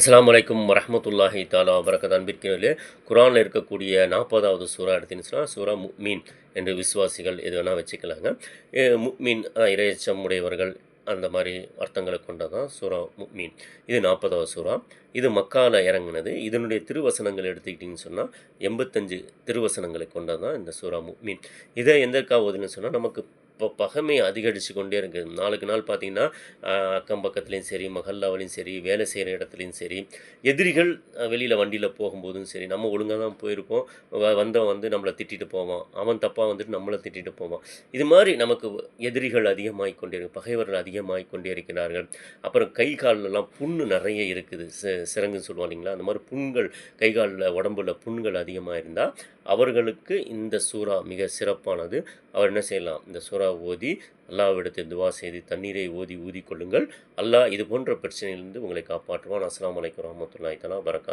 அஸ்ஸலாமு அலைக்கும் வரஹ்மத்துல்லாஹி தஆலா வபரகாத்துஹு. அன்பிற்கினியர்களே, குர்ஆன்ல இருக்கக்கூடிய 40வது சூரா எடுத்தீங்கன்னு சூரா முஃமின் என்று விசுவாசிகள் எது வேணால் வச்சுக்கலாங்க. முஃமின் இறையச்சம் உடையவர்கள் அந்த மாதிரி அர்த்தங்களை கொண்டதான் சூரா முஃமின். இது 40வது சூரா. இது மக்கால இறங்குனது. இதனுடைய திருவசனங்கள் எடுத்துக்கிட்டிங்கன்னு சொன்னால் 85 திருவசனங்களை கொண்டது தான் இந்த சூரா முஃமின். இதை எதற்காக ஓதுன்னு சொன்னால், நமக்கு இப்போ பகைமை அதிகரித்து கொண்டே இருக்குது. நாளுக்கு நாள் பார்த்தீங்கன்னா, அக்கம் பக்கத்துலேயும் சரி, மஹல்லாவிலையும் சரி, வேலை செய்கிற இடத்துலையும் சரி, எதிரிகள் வெளியில் வண்டியில் போகும்போதும் சரி, நம்ம ஒழுங்காக தான் போயிருப்போம். வந்தவன் வந்து நம்மளை திட்டிட்டு போவான், அவன் தப்பாக வந்துட்டு நம்மளை திட்டிட்டு போவான். இது மாதிரி நமக்கு எதிரிகள் அதிகமாகிக் கொண்டே இருக்கு, பகைவர்கள் அதிகமாகிக் கொண்டே இருக்கிறார்கள். அப்புறம் கை கால்லலாம் புண்ணு நிறைய இருக்குது, சிரங்குன்னு சொல்லுவோம் இல்லைங்களா, அந்த மாதிரி புண்கள், கை காலில் உடம்புல புண்கள் அதிகமாக இருந்தால் அவர்களுக்கு இந்த சூறா மிக சிறப்பானது. அவர் என்ன செய்யலாம், இந்த சூறா ஓதி அல்லாஹ்விடத்தில் துவா செய்து தண்ணீரை ஊதிக்கொள்ளுங்கள். அல்லாஹ் இது போன்ற பிரச்சனையிலிருந்து உங்களை காப்பாற்றுவான். அஸ்ஸலாமு அலைக்கும் வரஹ்மத்துல்லாஹி தஆலா வபரகாத்துஹு.